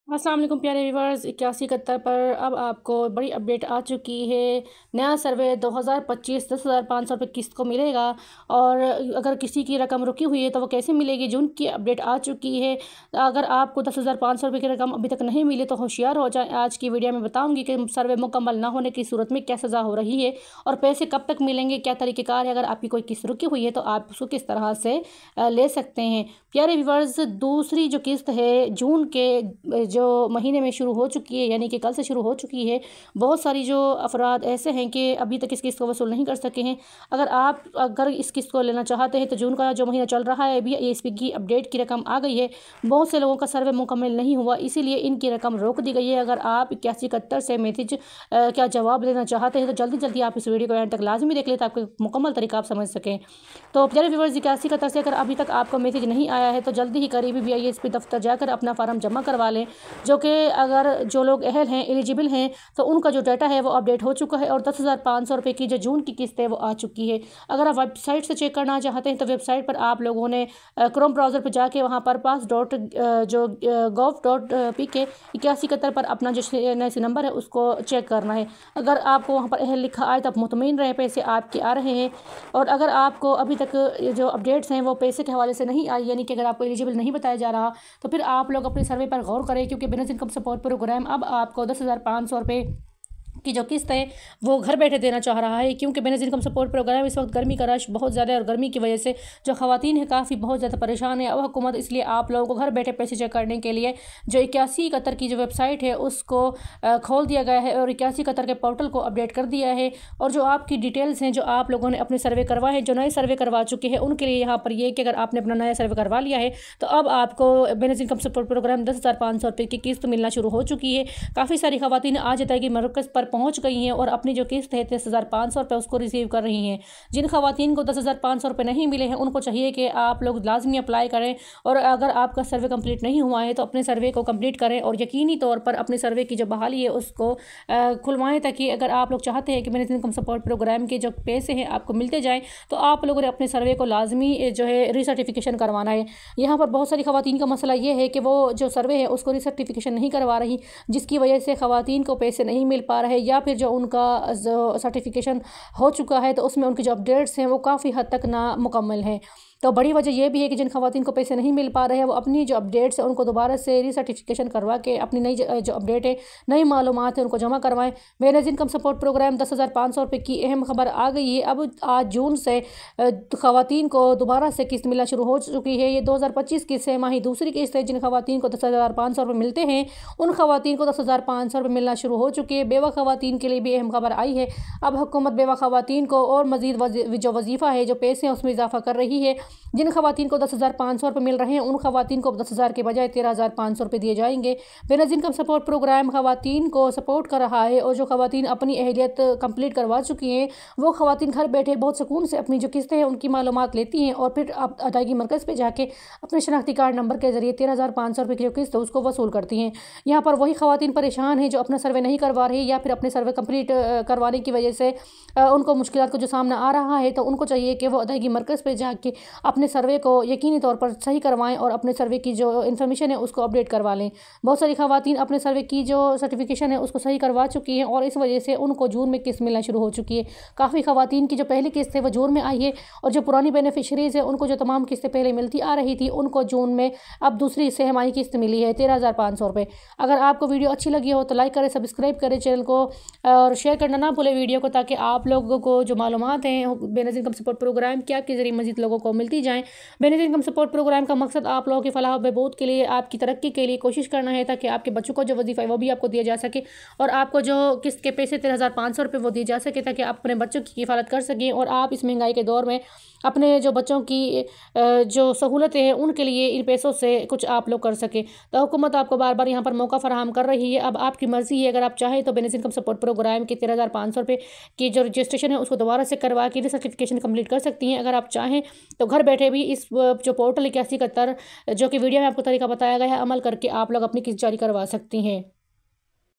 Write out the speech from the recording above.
अस्सलाम वालेकुम प्यारे व्यूवर्स। 8171 पर अब आपको बड़ी अपडेट आ चुकी है। नया सर्वे 2025 10,500 रुपये किस्त को मिलेगा। और अगर किसी की रकम रुकी हुई है तो वो कैसे मिलेगी, जून की अपडेट आ चुकी है। अगर आपको 10,500 रुपये की रकम अभी तक नहीं मिली तो होशियार हो जाए। आज की वीडियो में बताऊंगी कि सर्वे मुकम्मल ना होने की सूरत में क्या सज़ा हो रही है और पैसे कब तक मिलेंगे, क्या तरीक़ेकार है। अगर आपकी कोई किस्त रुकी हुई है तो आप उसको किस तरह से ले सकते हैं। प्यारे व्यूवर्स, दूसरी जो किस्त है जून के जो महीने में शुरू हो चुकी है, यानी कि कल से शुरू हो चुकी है। बहुत सारी जो अफराद ऐसे हैं कि अभी तक इस किस्त को वसूल नहीं कर सके हैं। अगर इस किस्त को लेना चाहते हैं तो जून का जो महीना चल रहा है अभी इसकी की अपडेट की रकम आ गई है। बहुत से लोगों का सर्वे मुकम्मल नहीं हुआ, इसीलिए इनकी रकम रोक दी गई है। अगर आप 8171 से मैसेज क्या जवाब लेना चाहते हैं तो जल्दी जल्दी आप इस वीडियो को एंड तक लाजमी देख लें ताकि मुकम्मल तरीका आप समझ सकें। तो प्यारे व्यूवर्स, 8171 से अगर अभी तक आपको मैसेज नहीं आया है तो जल्दी ही करीबी BISP दफ्तर जाकर अपना फार्म जमा करवा लें। जो कि अगर जो लोग अहल हैं, एलिजिबल हैं, तो उनका जो डाटा है वो अपडेट हो चुका है और 10,500 रुपये की जो जून की किस्त है वो आ चुकी है। अगर आप वेबसाइट से चेक करना चाहते हैं तो वेबसाइट पर आप लोगों ने क्रोम ब्राउज़र पर जाके वहाँ पर pass.gov.pk 8171 पर अपना जो NIC नंबर है उसको चेक करना है। अगर आपको वहाँ पर अहल लिखा आए तो आप मुतमईन रहें, पैसे आपके आ रहे हैं। और अगर आपको अभी तक जो अपडेट्स हैं वो पैसे के हवाले से नहीं आई, यानी कि अगर आपको एलिजिबल नहीं बताया जा रहा, तो फिर आप लोग अपने सर्वे पर गौर करें, क्योंकि बिजनेस इनकम सपोर्ट प्रोग्राम अब आपको 10,500 रुपये की जो किस्त है वो घर बैठे देना चाह रहा है। क्योंकि बिजनेस इनकम सपोर्ट प्रोग्राम इस वक्त गर्मी का रश बहुत ज़्यादा है और गर्मी की वजह से जो ख़वातीन है काफ़ी बहुत ज़्यादा परेशान है। अब हुकूमत इसलिए आप लोगों को घर बैठे पैसे चेक करने के लिए जो 8171 की जो वेबसाइट है उसको खोल दिया गया है और 8171 के पोर्टल को अपडेट कर दिया है। और जो आपकी डिटेल्स हैं, जो आप लोगों ने अपने सर्वे करवाए हैं, जो नए सर्वे करवा चुके हैं, उनके लिए यहाँ पर ये कि अगर आपने अपना नया सर्वे करवा लिया है तो अब आपको बिजनेस इनकम सपोर्ट प्रोग्राम 10,500 रुपये की किस्त मिलना शुरू हो चुकी है। काफ़ी सारी ख़वातीन आज अदायगी मरकज़ पर पहुंच गई हैं और अपनी जो किस्त है 10,500 रुपये उसको रिसीव कर रही हैं। जिन ख़वातीन को 10,500 रुपये नहीं मिले हैं उनको चाहिए कि आप लोग लाजमी अप्लाई करें। और अगर आपका सर्वे कंप्लीट नहीं हुआ है तो अपने सर्वे को कंप्लीट करें और यकीनी तौर पर अपने सर्वे की जो बहाली है उसको खुलवाएं, ताकि अगर आप लोग चाहते हैं कि बिजनेस इनकम सपोर्ट प्रोग्राम के जो पैसे हैं आपको मिलते जाएँ तो आप लोगों ने अपने सर्वे को लाजमी जो है रीसर्टिफिकेशन करवाना है। यहाँ पर बहुत सारी ख़वातीन का मसला ये है कि वो जो सर्वे है उसको रीसर्टिफिकेशन नहीं करवा रही, जिसकी वजह से ख़वातीन को पैसे नहीं मिल पा रहे, या फिर जो उनका जो सर्टिफिकेशन हो चुका है तो उसमें उनकी जो अपडेट्स हैं वो काफ़ी हद तक ना मुकम्मल हैं। तो बड़ी वजह यह भी है कि जिन ख़वातीन को पैसे नहीं मिल पा रहे हैं वो अपनी जो अपडेट्स हैं उनको दोबारा से रीसर्टिफिकेशन करवा के अपनी नई जो अपडेट है, नई मालूमात है, उनको जमा करवाएं। बिजनेस इनकम सपोर्ट प्रोग्राम 10,500 रुपये की अहम खबर आ गई है। अब आज जून से ख़वातीन को दोबारा से किस्त मिलना शुरू हो चुकी है। ये 2025 की छमाही दूसरी किस्त है। जिन ख़वातीन को 10,500 रुपये मिलते हैं उन ख़वातीन को 10,500 रुपये मिलना शुरू हो चुके हैं। बेवा ख़वातीन के लिए भी अहम खबर आई है। अब हुकूमत बेवा ख़वातीन को और मज़ीद जो वजीफ़ा है, जो पैसे हैं, उसमें इजाफा कर रही है। जिन ख़वातीन को 10,500 रुपये मिल रहे हैं उन ख़वातीन को 10,000 के बजाय 13,500 रुपये दिए जाएंगे। बिजनेस इनकम सपोर्ट प्रोग्राम ख़वातीन को सपोर्ट कर रहा है और जो ख़वातीन अपनी अहलियत कंप्लीट करवा चुकी हैं वो ख़वातीन घर बैठे बहुत सुकून से अपनी जो किस्तें हैं उनकी मालूमात लेती हैं और फिर अदायगी मरकज़ पर जाके अपने शनाख्ती कार्ड नंबर के ज़रिए 13,500 रुपये की जो किस्त है उसको वसूल करती हैं। यहाँ पर वही ख़वातीन परेशान हैं जो अपना सर्वे नहीं करवा रही या फिर अपने सर्वे कंप्लीट करवाने की वजह से उनको मुश्किलात का जो सामना आ रहा है, तो उनको चाहिए कि वो अदायगी मरकज़ पर जाके अपने सर्वे को यकीनी तौर पर सही करवाएं और अपने सर्वे की जो इन्फॉर्मेशन है उसको अपडेट करवा लें। बहुत सारी ख़वातीन अपने सर्वे की जो सर्टिफिकेशन है उसको सही करवा चुकी हैं और इस वजह से उनको जून में किस्त मिलना शुरू हो चुकी है। काफ़ी ख़वातीन की जो पहली किस्त है वो जून में आई है और जो पुरानी बेनिफिशरीज़ है उनको जो तमाम किस्तें पहले मिलती आ रही थी उनको जून में अब दूसरी छमाही किस्त मिली है 13,500 रुपये। अगर आपको वीडियो अच्छी लगी हो तो लाइक करें, सब्सक्राइब करें चैनल को और शेयर करना ना भूलें वीडियो को, ताकि आप लोगों को जो मालूमात हैं बिजनेस इनकम सपोर्ट प्रोग्राम क्या के ज़रिए मज़ीद लोगों को मिलती जाएँ। बिजनेस इनकम सपोर्ट प्रोग्राम का मकसद आप लोगों की फलाह बहबूद के लिए, आपकी तरक्की के लिए कोशिश करना है, ताकि आपके बच्चों को जो वजीफ़ा है वो भी आपको दिया जा सके और आपको जो किस्त के पैसे 13,500 रुपये वो दिए जा सके, ताकि आप अपने बच्चों की किफ़ालत कर सकें और आप इस महंगाई के दौर में अपने जो बच्चों की जो सहूलतें हैं उनके लिए इन पैसों से कुछ आप लोग कर सकें। तो हुकूमत आपको बार बार यहाँ पर मौका फराहम कर रही है। अब आपकी मर्ज़ी है, अगर आप चाहें तो बिजनेस इनकम सपोर्ट प्रोग्राम के 13,500 रुपये की जो रजिस्ट्रेशन है उसको दोबारा से करवा के सर्टिफिकेशन कंप्लीट कर सकती हैं। अगर आप चाहें तो घर बैठे भी इस जो पोर्टल 8171 जो कि वीडियो में आपको तरीका बताया गया है अमल करके आप लोग अपनी किस्त जारी करवा सकती हैं।